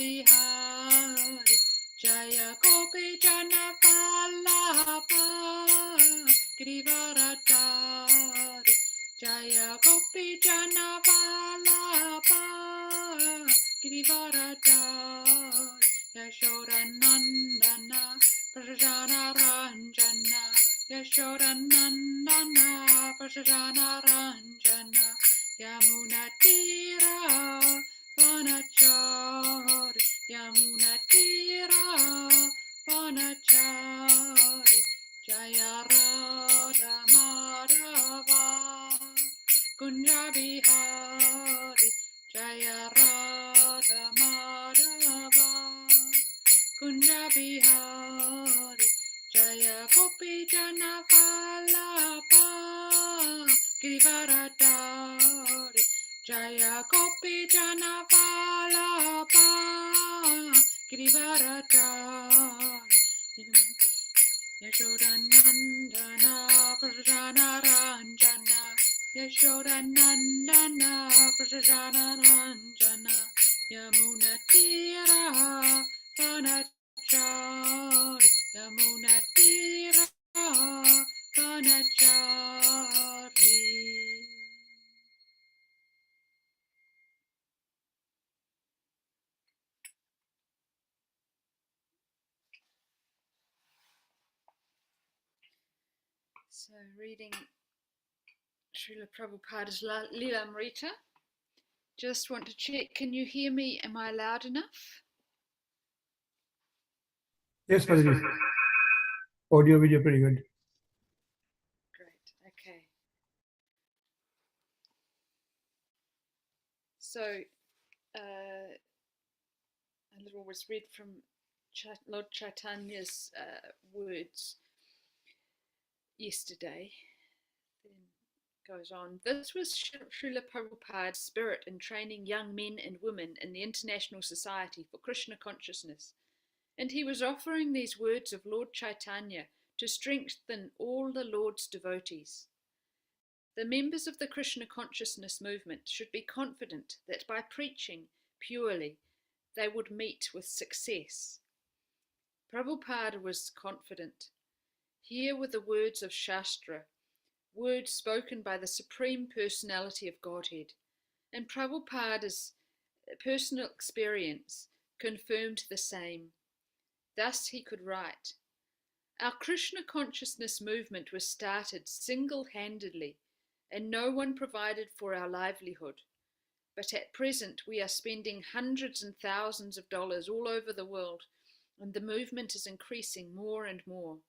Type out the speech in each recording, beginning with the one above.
Bihari, Jaya Gopi Jana Vallabha, Girivaradari, Jaya Gopi Jana Vallabha, Girivaradari, Yashodanandana, Prajana Ranjana, Yashodanandana, Prajana Ranjana, Yamuna Tira, Vanachari, Yamuna Tira, Vanachari, Jaya Radha Madhava, Kunja Bihari, Jaya Radha Madhava, Kunja Bihari, Jaya Gopi Jana Vallabha, Girivaradari, Jaya Gopi Jana Vallabha, Girivaradari, Yashodanandana, Prajana Ranjana, Yashodanandana, Prajana Ranjana, Yamuna Tira, Vanachari, Yamuna Tira, Vanachari. So reading Srila Prabhupada's Lilamrita. Just want to check, can you hear me? Am I loud enough? Yes, Mataji. Audio, video, pretty good. Great, okay. So, a little was read from Lord Chaitanya's words yesterday. Then goes on. This was Srila Prabhupada's spirit in training young men and women in the International Society for Krishna Consciousness, and he was offering these words of Lord Chaitanya to strengthen all the Lord's devotees. The members of the Krishna Consciousness movement should be confident that by preaching purely they would meet with success. Prabhupada was confident. Here were the words of Shastra, words spoken by the Supreme Personality of Godhead, and Prabhupada's personal experience confirmed the same. Thus he could write, "Our Krishna consciousness movement was started single-handedly, and no one provided for our livelihood. But at present we are spending hundreds and thousands of dollars all over the world, and the movement is increasing more and more.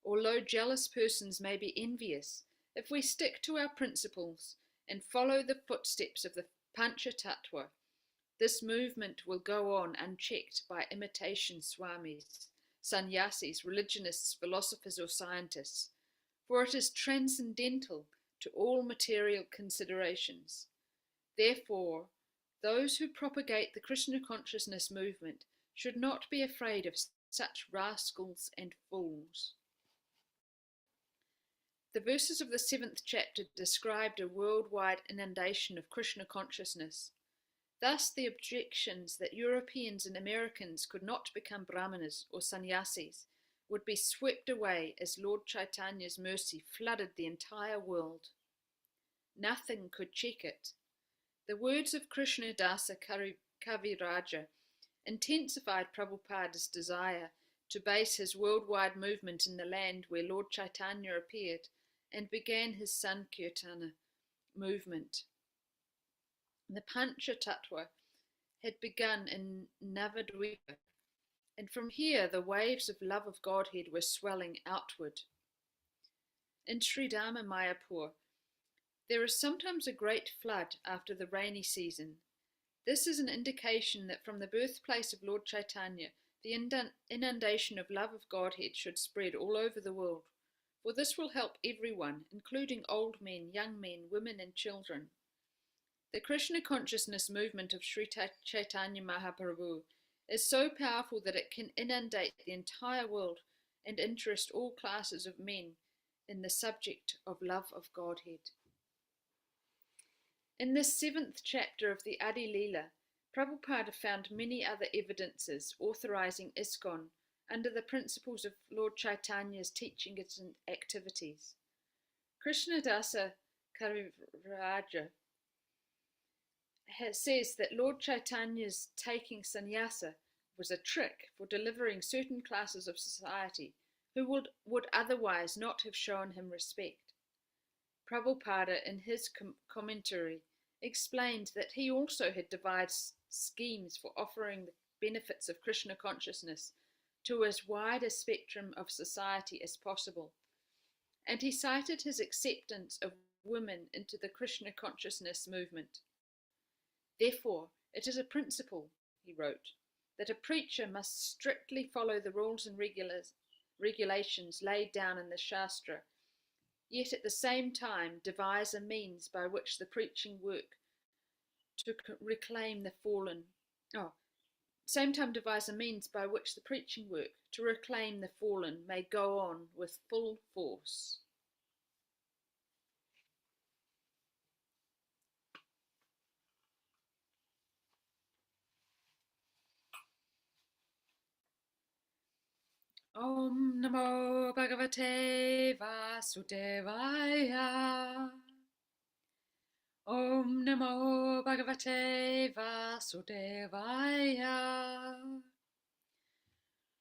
Although jealous persons may be envious, if we stick to our principles and follow the footsteps of the Panchatattva, this movement will go on unchecked by imitation swamis, sannyasis, religionists, philosophers, or scientists, for it is transcendental to all material considerations. Therefore, those who propagate the Krishna consciousness movement should not be afraid of such rascals and fools." The verses of the 7th chapter described a worldwide inundation of Krishna consciousness. Thus, the objections that Europeans and Americans could not become brahmanas or sannyasis would be swept away as Lord Chaitanya's mercy flooded the entire world. Nothing could check it. The words of Krishna Dasa Kaviraja intensified Prabhupada's desire to base his worldwide movement in the land where Lord Chaitanya appeared and began his Sankirtana movement. The Panchatattva had begun in Navadvipa, and from here the waves of love of Godhead were swelling outward. In Sridhama Mayapur, there is sometimes a great flood after the rainy season. This is an indication that from the birthplace of Lord Chaitanya, the inundation of love of Godhead should spread all over the world, for this will help everyone, including old men, young men, women, and children. The Krishna consciousness movement of Sri Chaitanya Mahaprabhu is so powerful that it can inundate the entire world and interest all classes of men in the subject of love of Godhead. In this 7th chapter of the Adi Leela, Prabhupada found many other evidences authorizing ISKCON under the principles of Lord Chaitanya's teachings and activities. Krishnadasa Kaviraja says that Lord Chaitanya's taking sannyasa was a trick for delivering certain classes of society who would otherwise not have shown him respect. Prabhupada, in his commentary, explained that he also had devised schemes for offering the benefits of Krishna consciousness to as wide a spectrum of society as possible, and he cited his acceptance of women into the Krishna consciousness movement. Therefore, it is a principle, he wrote, that a preacher must strictly follow the rules and regulations laid down in the Shastra, yet at the same time devise a means by which the preaching work to reclaim the fallen. Same time devise a means by which the preaching work to reclaim the fallen may go on with full force. Om Namo Bhagavate Vasudevaya. Om Namo Bhagavate Vasudevaya.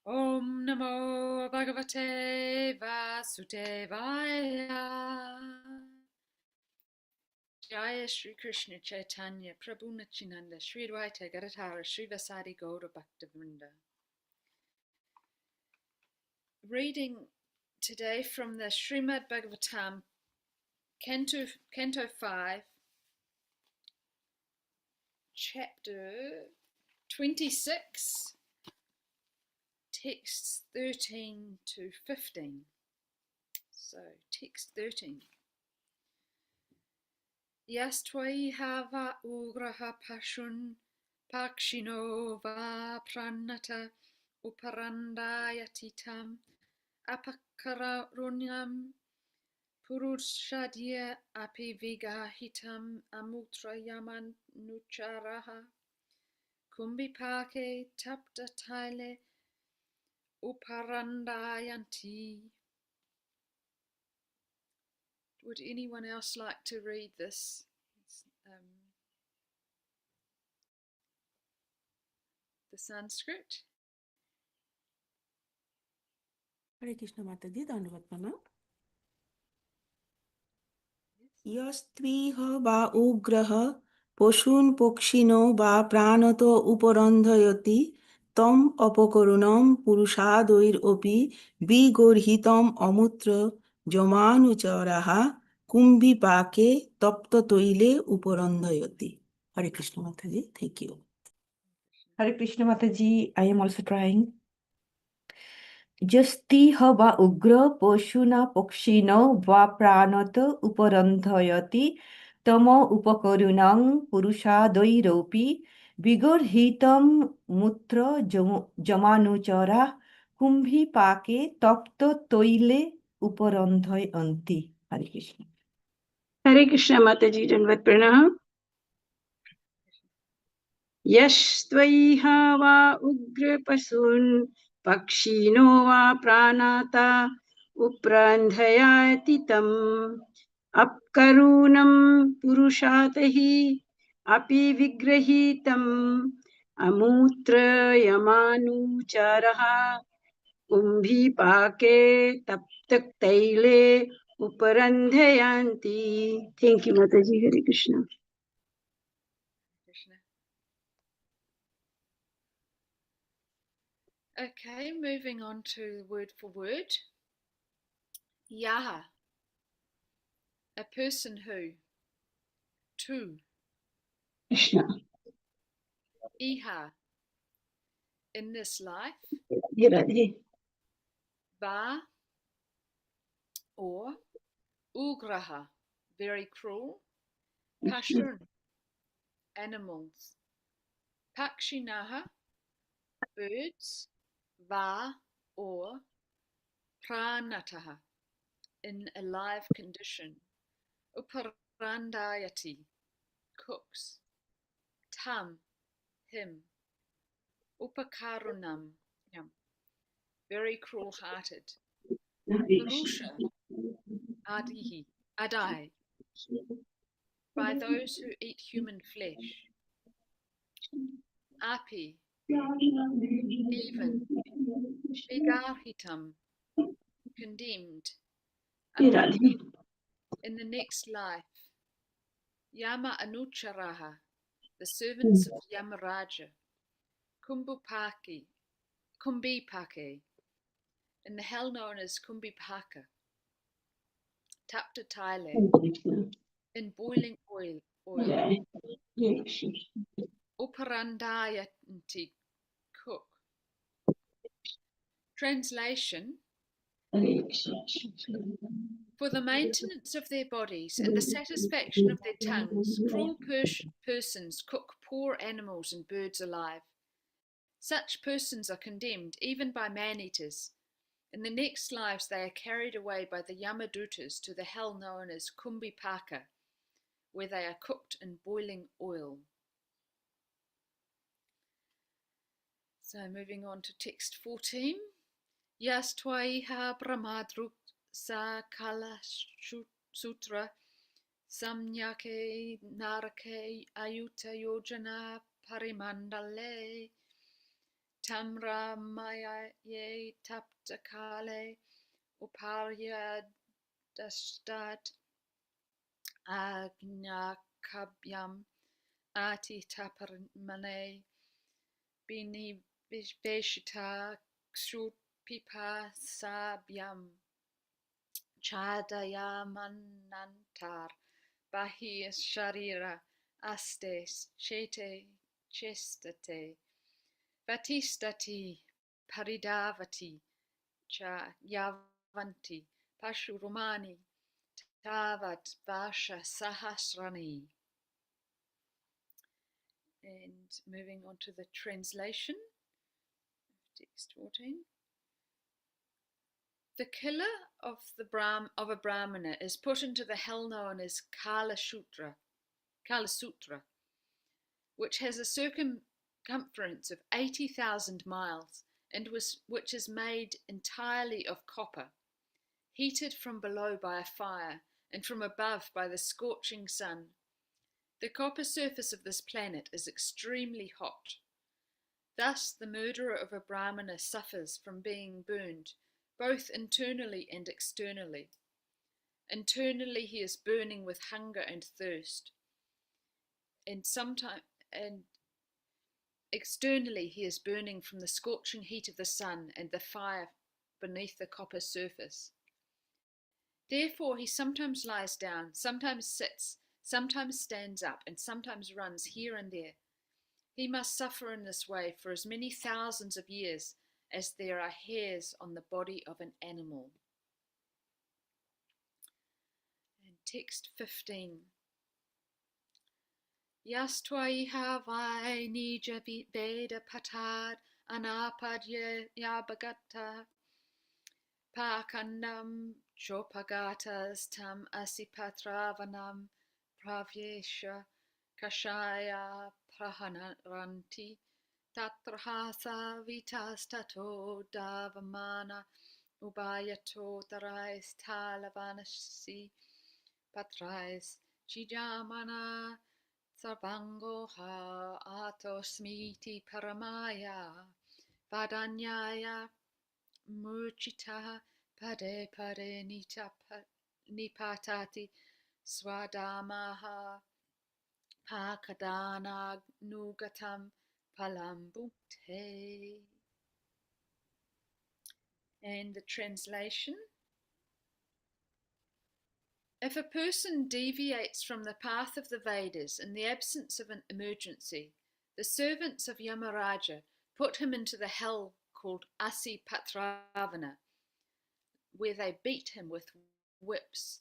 Om Namo Bhagavate Vasudevaya. Jaya Shri Krishna Chaitanya Prabhu Nityananda Shri Advaita Gadadhara Shri Vasadi Gaura Bhaktivinoda. Reading today from the Srimad Bhagavatam, Canto 5, Chapter 26, texts 13 to 15. So, text 13. Yastvaiha va ugraha pashun pakshino va pranata uparandayatitam apakarunyam purushadya api vigahitam amutrayamannucharaha kumbhipake taptatale uparandayanti. Would anyone else like to read this? The Sanskrit? হরে কৃষ্ণ মাতাজি, ধন্যবাদ প্রণাম। ইয়স্ত্বিহ বা উগ্রহ পশুন পক্ষিণো বা প্রাণত উপরন্ধয়তি তম অপকরুণম পুরুষাদৈরপি বিগর্হিতম অমূত্র জমানুচরাহ কুম্ভিপাকে তপ্ততৈলে উপরন্ধয়তি. হরে কৃষ্ণ মাতাজি, thank you. Hare Krishna Mataji, I am also trying. Jastiha va ugra poshuna pokshino va pranata uparandhayati tamo upakarunam purushadoiropi vigorhitam mutra jamanuchara kumbhi pake tapta toile uparandhayanti. Hare Krishna. Hare Krishna Mataji, Dandavat Pranam. Yashtvaiha va ugra pasun pakshino va pranata uprandhayati tam apkarunam purushatahi api vigrahitam amutra yamanucharaha kumbhipake taptak taile uparandhayanti. Thank you, Mataji. Hare Krishna. Okay, moving on to word for word. Yaha, a person who. Tu, Krishna. Iha, in this life. Radhe. Va, or. Ugraha, very cruel. Pashun, animals. Pakshinaha, birds. Va, or. Pranataha, in a live condition. Uparandayati, cooks. Tam, him. Upakarunam, very cruel-hearted. Purusha, adai, by those who eat human flesh. Api, even. Vigarhitam, condemned. In the next life. Yama Anucharaha, the servants of Yamaraja. Kumbipake, in the hell known as Kumbipaka. Tapta Taile, in boiling oil. Uparandayanti, cook. Translation: for the maintenance of their bodies and the satisfaction of their tongues, cruel persons cook poor animals and birds alive. Such persons are condemned even by man-eaters. In the next lives they are carried away by the Yamadutas to the hell known as Kumbipaka, where they are cooked in boiling oil. So moving on to text 14. Yastvaiha Brahmadruk sa kala sutra samyake narake ayuta yojana parimandale tamra mayaye taptakale uparya dastat agnakabyam ati taparimane bini veshita ksut pipa sabyam chadayamanantar bahi sharira astes chete chestate vatistati paridavati cha yavanti pashurumani tavat vasha sahasrani. And moving on to the translation of text 14. The killer of a Brahmana is put into the hell known as Kala Sutra, which has a circumference of 80,000 miles and which is made entirely of copper, heated from below by a fire and from above by the scorching sun. The copper surface of this planet is extremely hot. Thus, the murderer of a Brahmana suffers from being burned, both internally and externally. Internally, he is burning with hunger and thirst, and externally, he is burning from the scorching heat of the sun and the fire beneath the copper surface. Therefore, he sometimes lies down, sometimes sits, sometimes stands up, and sometimes runs here and there. He must suffer in this way for as many thousands of years as there are hairs on the body of an animal. And text 15. Yastvaiha vai nija veda patad anapadya yabagata pakandam chopagatas tam asipatravanam pravyesha kashaya prahanaranti tatrahasa vitas tato davamana ubayato tarais talavanasi patrais chijamana sarvango ha atosmiti paramaya vadanyaya murchita pade pade nipatati swadamaha pakadana nugatam palambukte. And the translation: if a person deviates from the path of the Vedas in the absence of an emergency, the servants of Yamaraja put him into the hell called Asi Patravana, where they beat him with whips.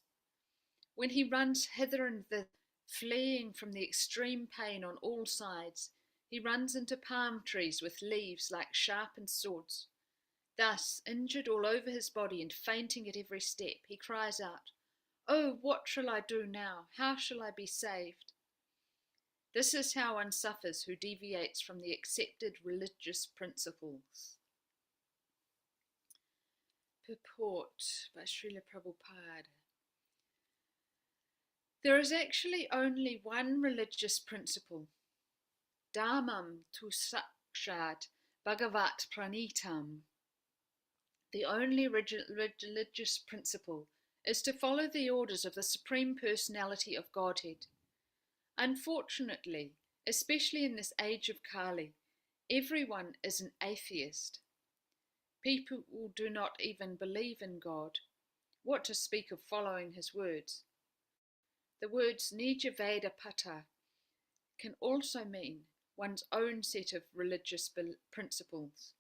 When he runs hither and thither, fleeing from the extreme pain on all sides, he runs into palm trees with leaves like sharpened swords. Thus, injured all over his body and fainting at every step, he cries out, "Oh, what shall I do now? How shall I be saved?" This is how one suffers who deviates from the accepted religious principles. Purport by Srila Prabhupada. There is actually only one religious principle. Dhammam tu sakshat bhagavat pranitam. The only religious principle is to follow the orders of the Supreme Personality of Godhead. Unfortunately, especially in this age of Kali, everyone is an atheist. People do not even believe in God. What to speak of following his words? The words Nija Veda Pata can also mean one's own set of religious principles.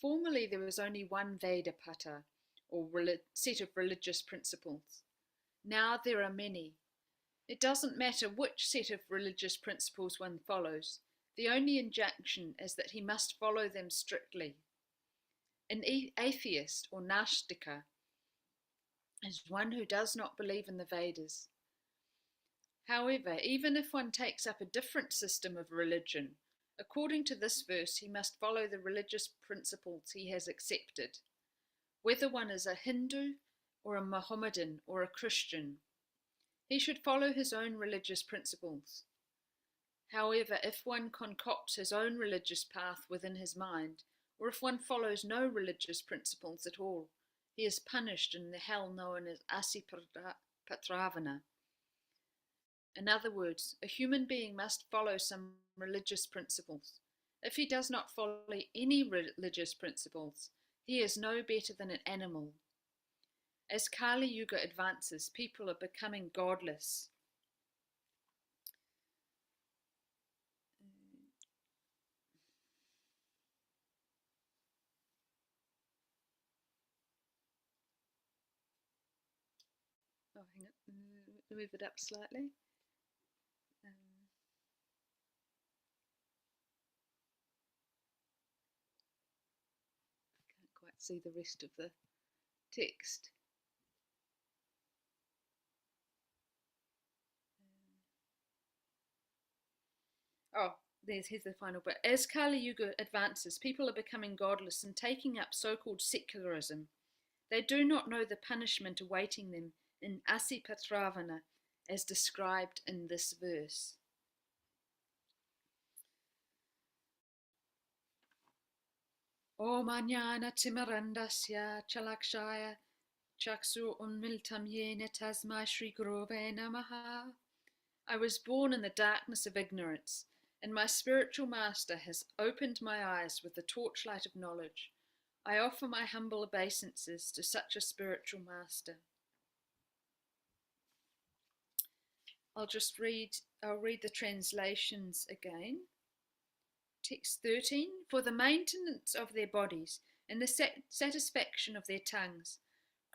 Formerly there was only one Veda Pata, or set of religious principles. Now there are many. It doesn't matter which set of religious principles one follows. The only injunction is that he must follow them strictly. An atheist or Nashtika is one who does not believe in the Vedas. However, even if one takes up a different system of religion, according to this verse, he must follow the religious principles he has accepted, whether one is a Hindu or a Mohammedan or a Christian. He should follow his own religious principles. However, if one concocts his own religious path within his mind, or if one follows no religious principles at all, he is punished in the hell known as Asipatravana. In other words, a human being must follow some religious principles. If he does not follow any religious principles, he is no better than an animal. As Kali Yuga advances, people are becoming godless. Oh, hang on, move it up slightly. Can't quite see the rest of the text. Here's the final bit. As Kali Yuga advances, people are becoming godless and taking up so-called secularism. They do not know the punishment awaiting them in Asipatravana as described in this verse. Om Ajnana Timarandasya Chalakshaya Chaksu Unmiltam Yena Tasmai Shri Gurave Namaha. I was born in the darkness of ignorance, and my spiritual master has opened my eyes with the torchlight of knowledge. I offer my humble obeisances to such a spiritual master. I'll read the translations again. Text 13. For the maintenance of their bodies and the satisfaction of their tongues,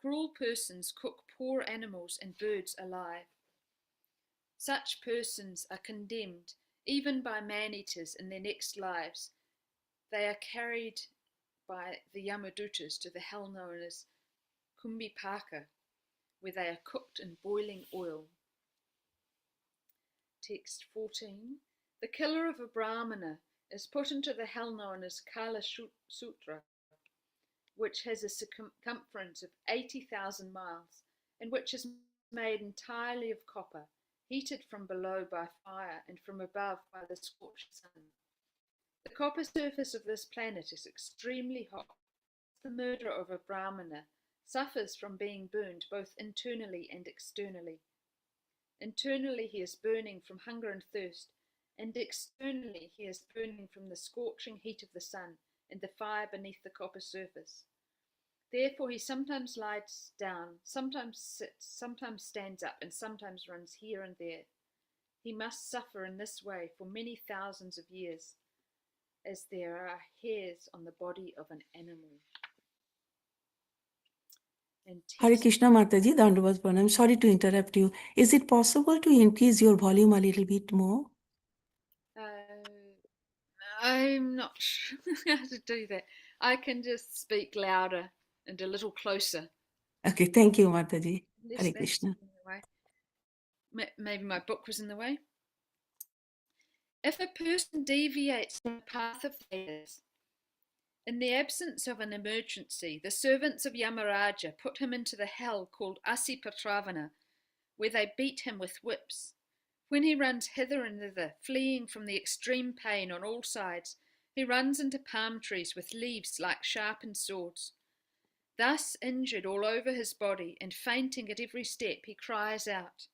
cruel persons cook poor animals and birds alive. Such persons are condemned even by man-eaters in their next lives. They are carried by the Yamadutas to the hell known as Kumbhipaka, where they are cooked in boiling oil. Text 14. The killer of a Brahmana is put into the hell known as Kala Sutra, which has a circumference of 80,000 miles and which is made entirely of copper, heated from below by fire and from above by the scorched sun. The copper surface of this planet is extremely hot. The murderer of a Brahmana suffers from being burned both internally and externally. Internally he is burning from hunger and thirst, and externally he is burning from the scorching heat of the sun and the fire beneath the copper surface. Therefore he sometimes lies down, sometimes sits, sometimes stands up, and sometimes runs here and there. He must suffer in this way for many thousands of years, as there are hairs on the body of an animal. Hare Krishna Mataji, Dandavat Pranam. Sorry to interrupt you. Is it possible to increase your volume a little bit more? I'm not sure how to do that. I can just speak louder and a little closer. Okay, thank you, Mataji. Unless Hare that's Krishna. in the way. Maybe my book was in the way. If a person deviates from the path of Vedas, in the absence of an emergency, the servants of Yamaraja put him into the hell called Asipatravana, where they beat him with whips. When he runs hither and thither, fleeing from the extreme pain on all sides, he runs into palm trees with leaves like sharpened swords. Thus injured all over his body and fainting at every step, he cries out,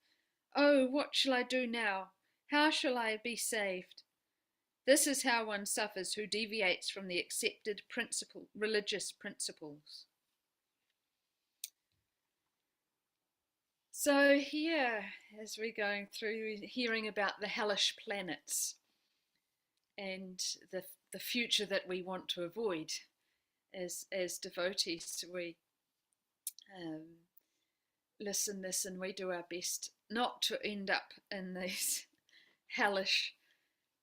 "Oh, what shall I do now? How shall I be saved?" This is how one suffers who deviates from the accepted religious principles. So here, as we're going through, we're hearing about the hellish planets and the future that we want to avoid. As devotees, we listen this and we do our best not to end up in these hellish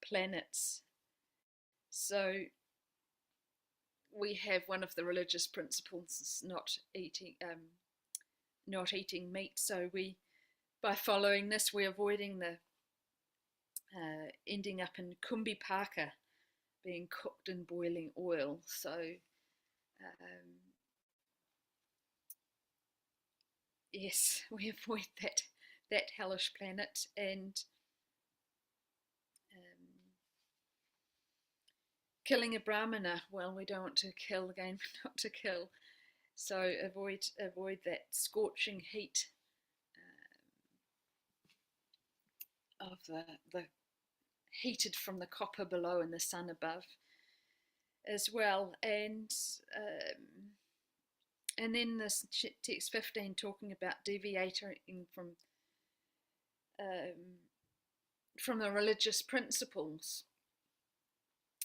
planets. So we have one of the religious principles is not eating meat. So by following this, we're avoiding the ending up in kumbhipaka, being cooked in boiling oil. So yes, we avoid that hellish planet. And killing a brahmana, well, we don't want to kill again, not to kill. So avoid that scorching heat of the heated from the copper below and the sun above as well. And then this text 15 talking about deviating from the religious principles.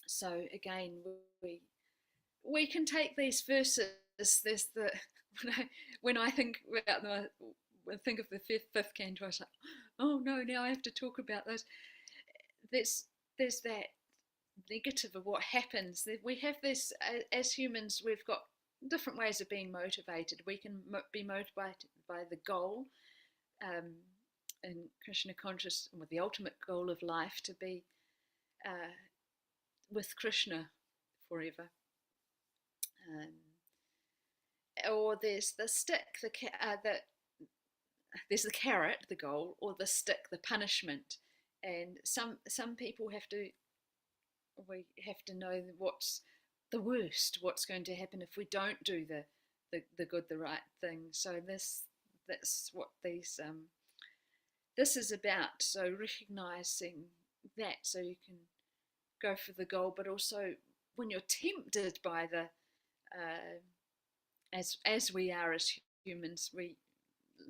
So again, we can take these verses. There's when I think about think of the fifth canto, I was like, oh no, now I have to talk about those. There's that negative of what happens. We have this as humans. We've got different ways of being motivated. We can be motivated by the goal, in Krishna conscious, with the ultimate goal of life to be with Krishna forever. Or there's the stick, there's the carrot, the goal, or the stick, the punishment. And some people we have to know what's the worst, what's going to happen if we don't do the good, the right thing. So that's what this is about. So recognizing that, so you can go for the goal, but also when you're tempted by the as we are as humans, we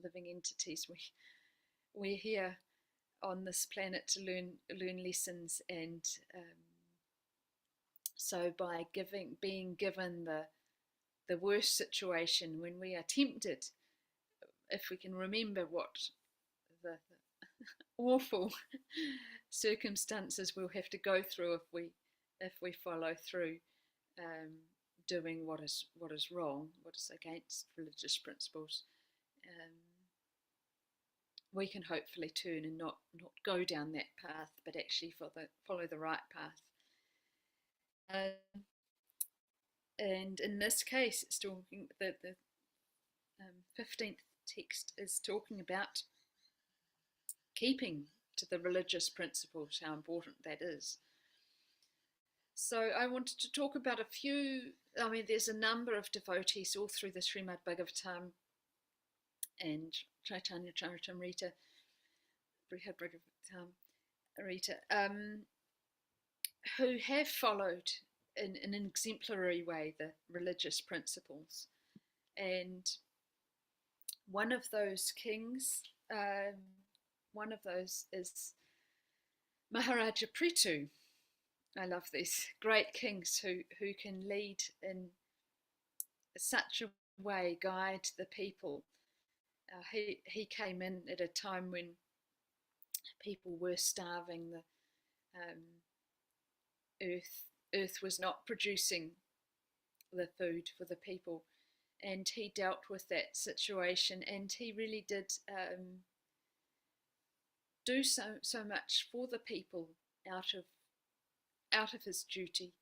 living entities, we're here on this planet to learn lessons, and so by being given the worst situation, when we are tempted, if we can remember what the awful circumstances we'll have to go through if we follow through doing what is wrong, what is against religious principles, we can hopefully turn and not go down that path, but actually follow the right path. And in this case, it's talking the 15th text is talking about keeping to the religious principles, how important that is. So I wanted to talk about a few. I mean, there's a number of devotees all through the Srimad Bhagavatam and Chaitanya Charitamrita, who have followed in an exemplary way the religious principles. And one of those kings, one of those is Maharaja Prithu. I love these great kings who can lead in such a way, guide the people. He came in at a time when people were starving. The earth was not producing the food for the people, and he dealt with that situation, and he really did do so much for the people out of his duty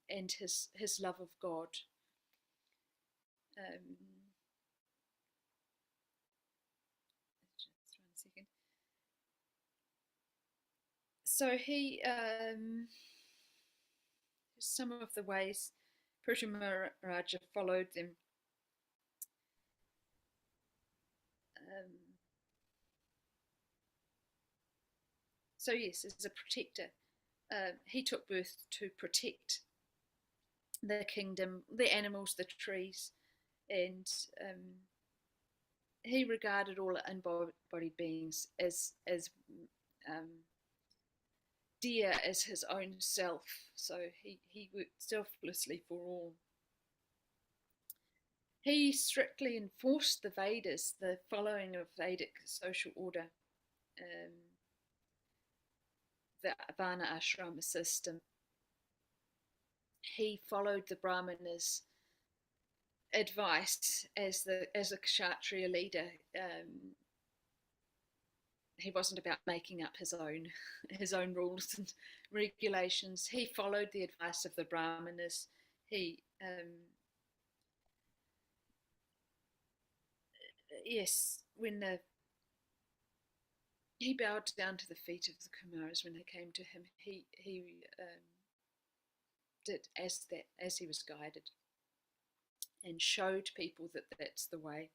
and his love of God. Just 1 second. So he, some of the ways Prithu Maharaja followed them. So yes, as a protector, he took birth to protect the kingdom, the animals, the trees, and he regarded all embodied beings as dear as his own self. So he worked selflessly for all. He strictly enforced the Vedas, the following of Vedic social order, the Varna Ashrama system. He followed the Brahmanas' advice as a Kshatriya leader. He wasn't about making up his own rules and regulations. He followed the advice of the Brahmanas. He bowed down to the feet of the Kumaras when they came to him. He did as he was guided, and showed people that that's the way.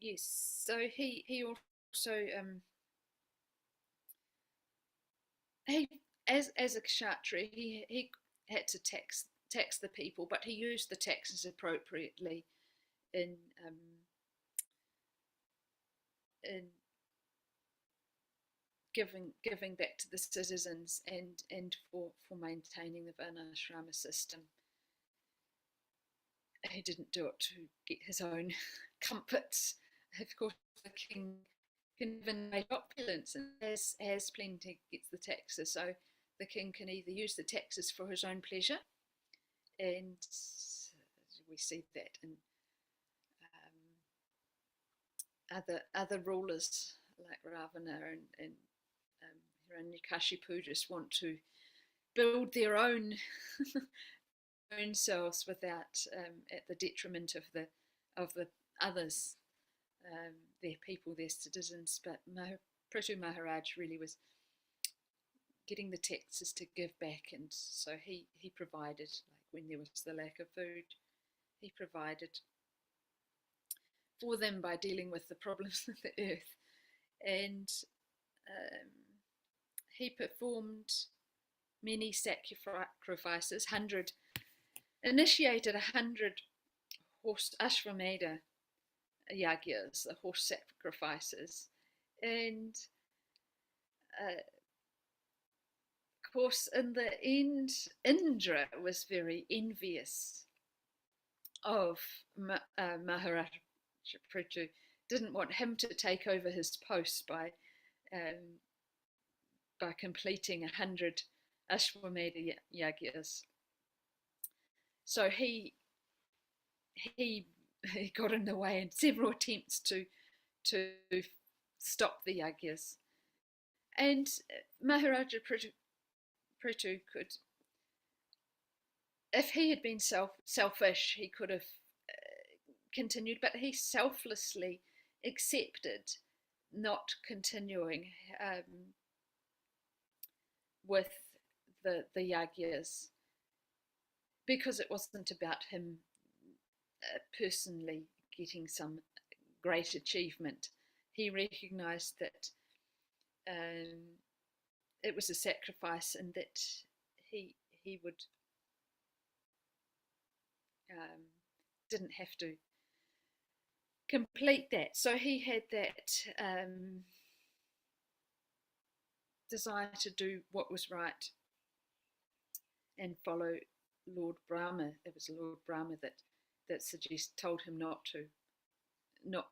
Yes, so he also he as a kshatriya he had to tax the people, but he used the taxes appropriately in giving back to the citizens and for maintaining the Varnashrama system. He didn't do it to get his own comforts. Of course, the king can even make opulence and has plenty, gets the taxes. So the king can either use the taxes for his own pleasure, and we see that in other rulers like Ravana and Hiranyakashipu just want to build their own own selves without at the detriment of the others, their people, their citizens. But Prithu Maharaj really was getting the taxes to give back, and so he provided, like when there was the lack of food, he provided for them by dealing with the problems of the earth. And he performed many sacrifices, initiated 100 horse Ashvamedha yagyas, the horse sacrifices, and of course in the end Indra was very envious of Maharaja Prithu, didn't want him to take over his post by completing 100 Ashvamedha yagyas. So he got in the way in several attempts to stop the yagyas. And Maharaja Prithu could, if he had been selfish, he could have continued, but he selflessly accepted not continuing with the yagyas, because it wasn't about him personally getting some great achievement. He recognized that it was a sacrifice, and that he would didn't have to complete that. So he had that desire to do what was right and follow Lord Brahma. It was Lord Brahma that told him not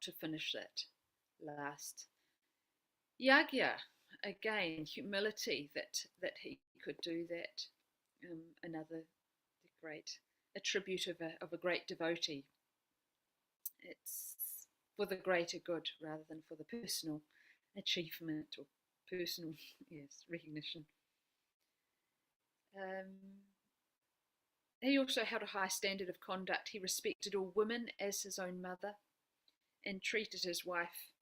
to finish that last yagya. Again, humility that he could do that. Another great attribute of a great devotee. It's for the greater good rather than for the personal achievement or personal recognition. He also held a high standard of conduct. He respected all women as his own mother and treated his wife,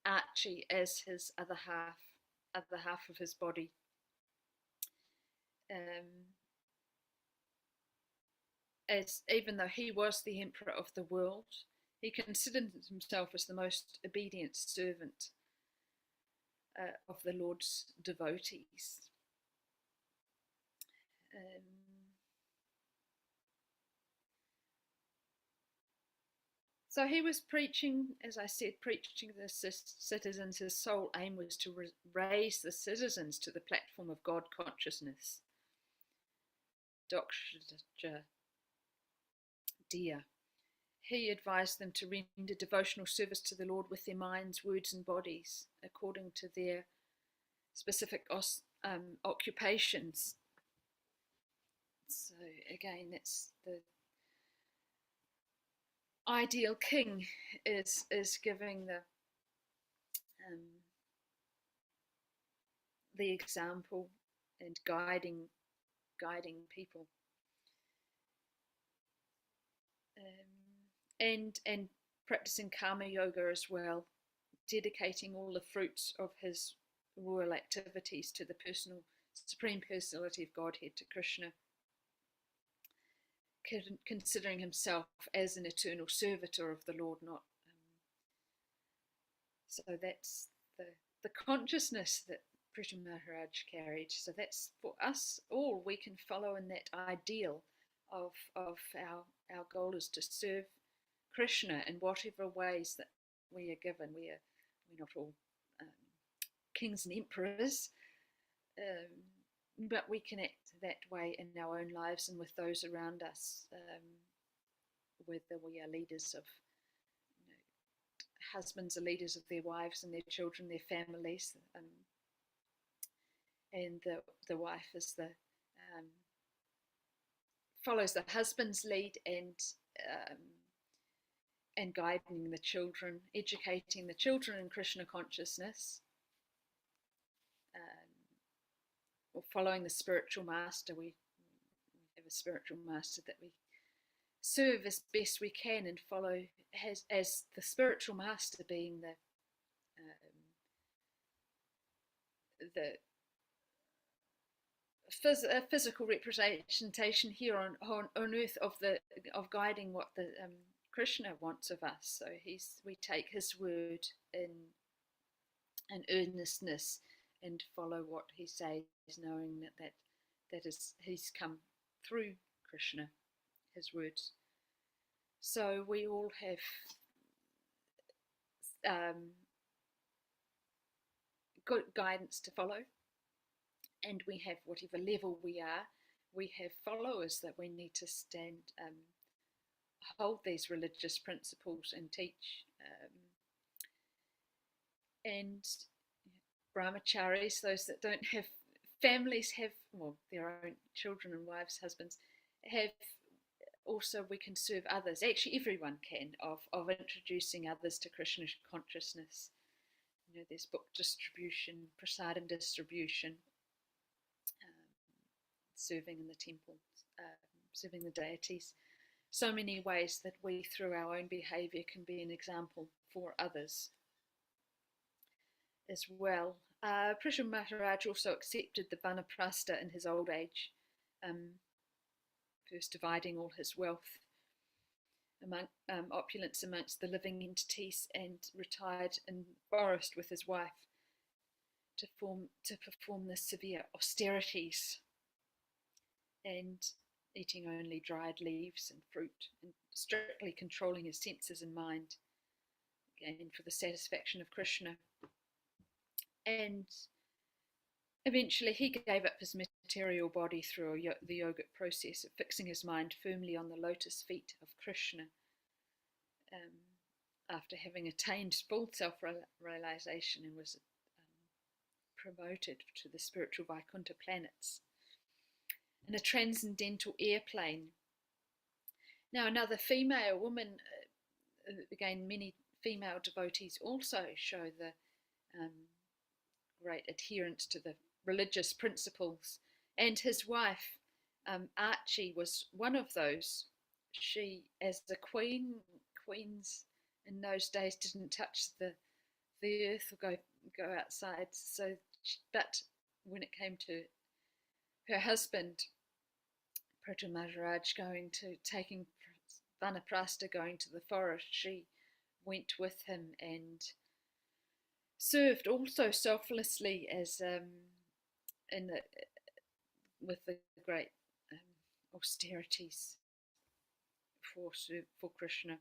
Archie, as his other half of his body. As even though he was the emperor of the world, he considered himself as the most obedient servant of the Lord's devotees. So he was preaching, as I said, preaching to the citizens. His sole aim was to raise the citizens to the platform of God consciousness. Dr. Dear. He advised them to render devotional service to the Lord with their minds, words, and bodies, according to their specific occupations. So again, that's the ideal king is giving the example and guiding people. And practicing karma yoga as well, dedicating all the fruits of his royal activities to the Supreme Personality of Godhead, to Krishna, considering himself as an eternal servitor of the Lord, not. So that's the consciousness that Prithu Maharaj carried. So that's for us all. We can follow in that ideal of our goal is to serve Krishna in whatever ways that we are given. We're not all kings and emperors, but we can act that way in our own lives and with those around us, whether we are leaders of, husbands are leaders of their wives and their children, their families, and the wife is follows the husband's lead and guiding the children, educating the children in Krishna consciousness, or following the spiritual master. We have a spiritual master that we serve as best we can and follow as the spiritual master being the physical representation here on earth of guiding what the Krishna wants of us. So we take his word in earnestness and follow what he says, knowing that is he's come through Krishna, his words. So we all have good guidance to follow, and we have, whatever level we are, we have followers that we need to hold these religious principles and teach. And brahmacharis, those that don't have families, have their own children and wives, husbands, have also, we can serve others. Actually, everyone can, of introducing others to Krishna consciousness. There's book distribution, prasadam distribution, serving in the temple, serving the deities. So many ways that we, through our own behaviour, can be an example for others as well. Prithu Maharaj also accepted the vanaprastha in his old age, first dividing all his wealth among opulence amongst the living entities, and retired in forest with his wife to perform the severe austerities and eating only dried leaves and fruit, and strictly controlling his senses and mind, again for the satisfaction of Krishna. And eventually he gave up his material body through the yogic process of fixing his mind firmly on the lotus feet of Krishna, after having attained full self-realization, and was promoted to the spiritual Vaikuntha planets in a transcendental airplane. Now another female woman again, many female devotees also show the great adherence to the religious principles. And his wife, Archie, was one of those. She, as the queens in those days didn't touch the earth or go outside. So, but when it came to her husband, Prabhu Maharaj, taking Vanaprastha, going to the forest, she went with him and served also selflessly as with the great austerities for Krishna.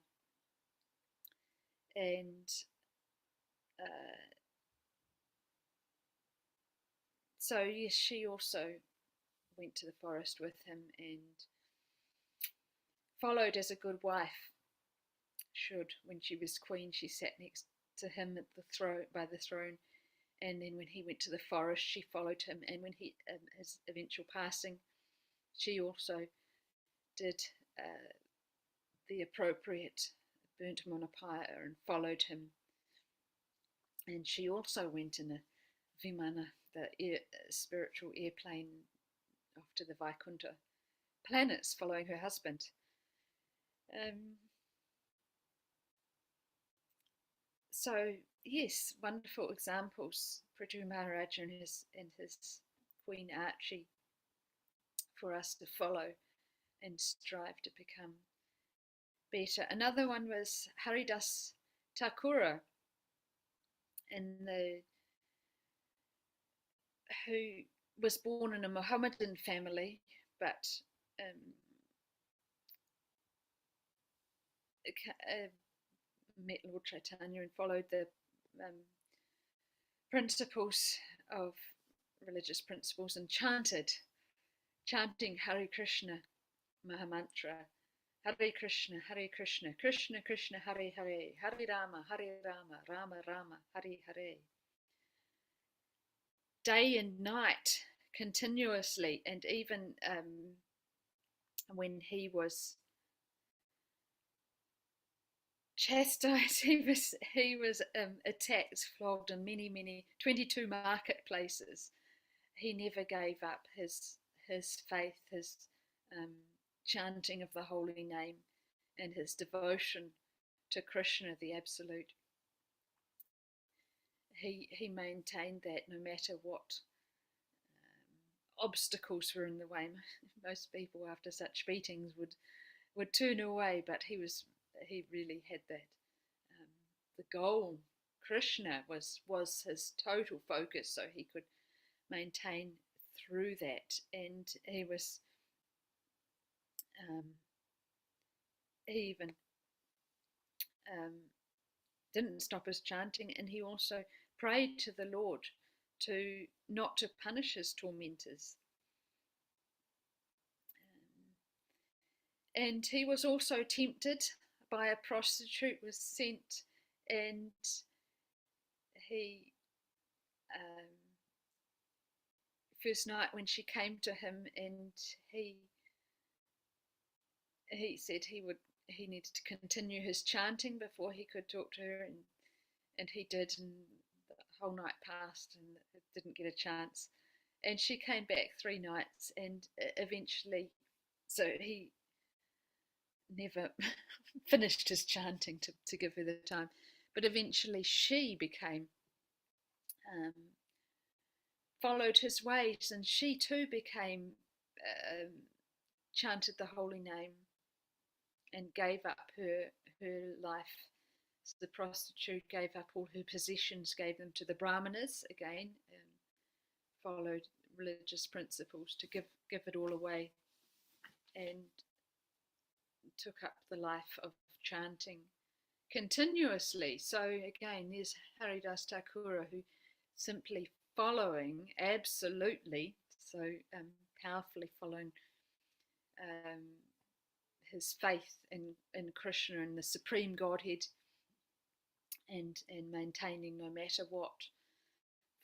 And so yes, she also went to the forest with him and followed as a good wife should. When she was queen, she sat next to him at the throne, by the throne, and then when he went to the forest, she followed him. And when his eventual passing, she also did the appropriate, burnt him on a pyre and followed him. And she also went in a Vimana, the spiritual airplane, off to the Vaikuntha planets, following her husband. So yes, wonderful examples, Prabhu Maharaj and his Queen Archie, for us to follow and strive to become better. Another one was Haridas Thakura, who was born in a Mohammedan family, but met Lord Chaitanya and followed the principles of religious principles and chanting Hare Krishna Mahamantra, Hare Krishna, Krishna Krishna, Hare Hare, Hare Rama, Rama Rama, Hare Hare. Day and night, continuously, and even when he was chastised, he was attacked, flogged in many 22 marketplaces. He never gave up his faith, his chanting of the holy name, and his devotion to Krishna, the Absolute. He maintained that no matter what obstacles were in the way. Most people after such beatings would turn away, but he really had that. The goal, Krishna, was his total focus, so he could maintain through that. And he was he even didn't stop his chanting, and he also prayed to the Lord not to punish his tormentors. And he was also tempted by a prostitute, was sent, and he first night when she came to him, and he said he needed to continue his chanting before he could talk to her, and he did, and the whole night passed and it didn't get a chance. And she came back 3 nights, and eventually, so he never finished his chanting to give her the time, but eventually she followed his ways, and she too became chanted the holy name and gave up her life. So the prostitute gave up all her possessions, gave them to the brahmanas again, followed religious principles to give it all away, and took up the life of chanting continuously. So again, there's Haridas Thakura, who simply following, absolutely, so powerfully following his faith in Krishna and the Supreme Godhead, and maintaining no matter what,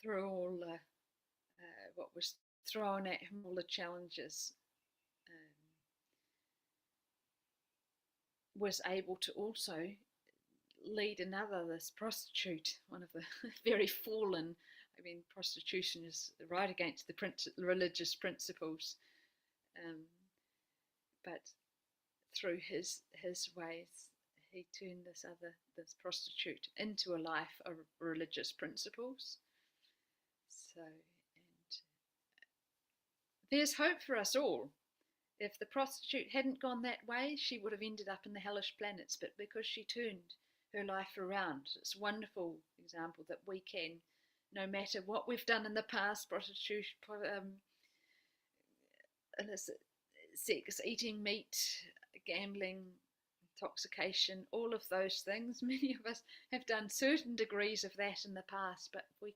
through all what was thrown at him, all the challenges, was able to also lead another, this prostitute, one of the very fallen. I mean, prostitution is right against the religious principles, but through his ways, he turned this prostitute into a life of religious principles. So, and there's hope for us all. If the prostitute hadn't gone that way, she would have ended up in the hellish planets. But because she turned her life around, it's a wonderful example that we can, no matter what we've done in the past, prostitution, illicit sex, eating meat, gambling, intoxication, all of those things. Many of us have done certain degrees of that in the past, but we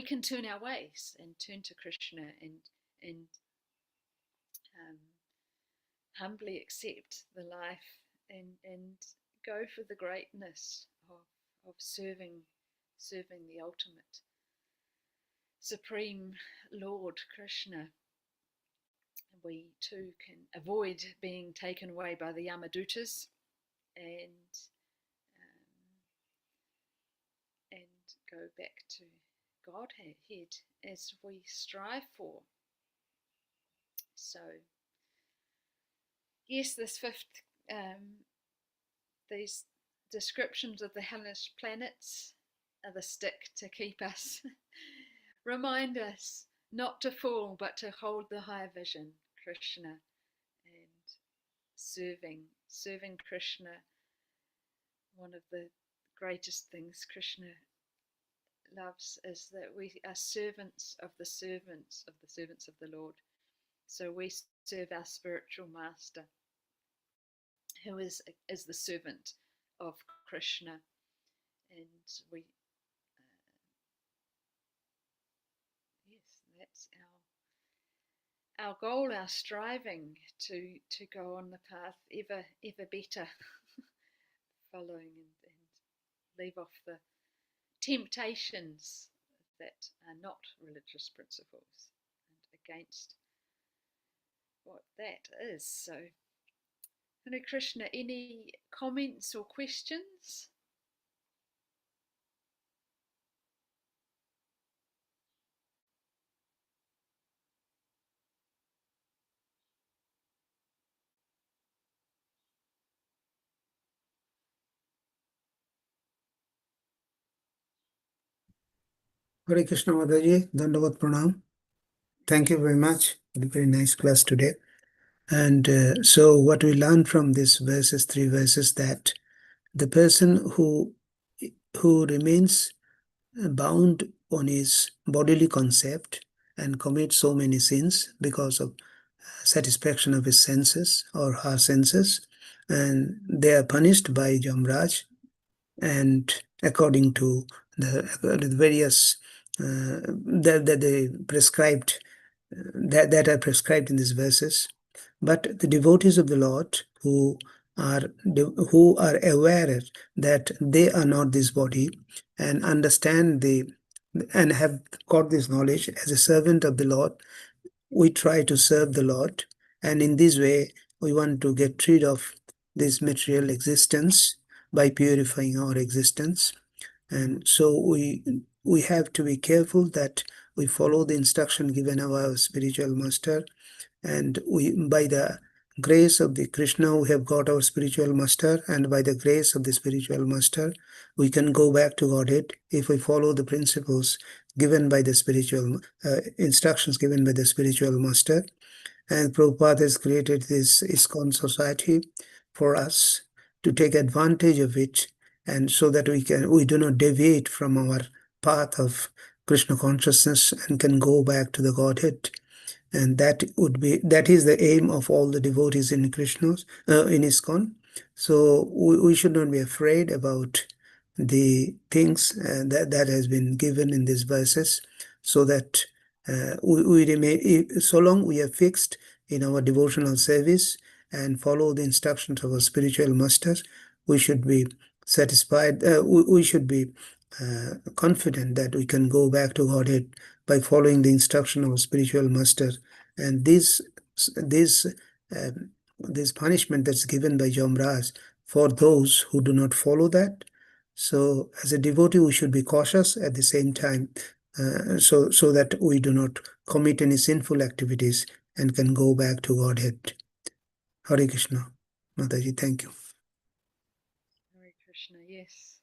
can turn our ways and turn to Krishna and humbly accept the life and go for the greatness of serving the ultimate Supreme Lord Krishna. We too can avoid being taken away by the Yamadutas and go back to Godhead as we strive for. So, yes, this fifth, these descriptions of the hellish planets are the stick to keep us, remind us not to fall, but to hold the high vision, Krishna, and serving Krishna. One of the greatest things Krishna loves is that we are servants of the servants of the Lord. So we serve our spiritual master, who is the servant of Krishna, and we yes, that's our goal, our striving to go on the path ever better, following and leave off the temptations that are not religious principles and against what that is. So, Hare Krishna, any comments or questions? Hare Krishna Mataji, Dandavat Pranam. Thank you very much for the very nice class today. And so what we learn from this verses, 3 verses, that the person who remains bound on his bodily concept and commits so many sins because of satisfaction of his senses or her senses, and they are punished by Jamraj, and according to the various that they prescribed that are prescribed in these verses. But the devotees of the Lord who are aware that they are not this body and understand and have got this knowledge as a servant of the Lord, we try to serve the Lord, and in this way we want to get rid of this material existence by purifying our existence. And so we have to be careful that we follow the instruction given by our spiritual master, and we, by the grace of the Krishna, we have got our spiritual master, and by the grace of the spiritual master, we can go back to Godhead if we follow the principles given by the spiritual instructions given by the spiritual master. And Prabhupada has created this ISKCON society for us to take advantage of it, and so that we do not deviate from our path of Krishna consciousness and can go back to the Godhead. And that is the aim of all the devotees in Krishna's in ISKCON. So we should not be afraid about the things that has been given in these verses, so that we remain, so long we are fixed in our devotional service and follow the instructions of our spiritual masters, we should be satisfied, we should be confident that we can go back to Godhead by following the instruction of a spiritual master. And this punishment that's given by Jamraj for those who do not follow that. So as a devotee, we should be cautious at the same time, so that we do not commit any sinful activities and can go back to Godhead. Hare Krishna. Mataji, thank you. Hare Krishna, yes.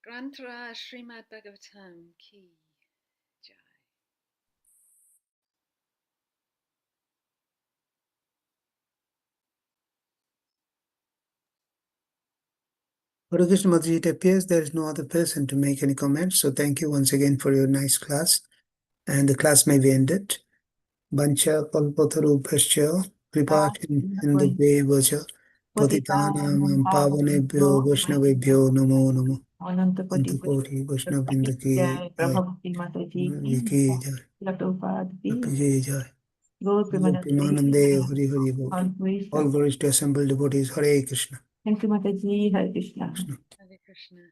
Granthra Srimad Bhagavatam Ki Jai. Hare Krishna Mataji, it appears there is no other person to make any comments. So thank you once again for your nice class. And the class may be ended. Bancha kalpatarubhascha kripa sindhu vaja patitanam pavanebhyo vaishnavebhyo namo namo. Anantapati Antakoti Vaishnavrinda ki Jai, jai. Prabhavati Mataji Ki jai. Prabhupada Ki jai. Gaur Premanande Premanande Hari Hari Bol. Always. All glories to assembled devotees. Hare Krishna. Thank you, Mataji. Hare Krishna. Krishna. Hare Krishna.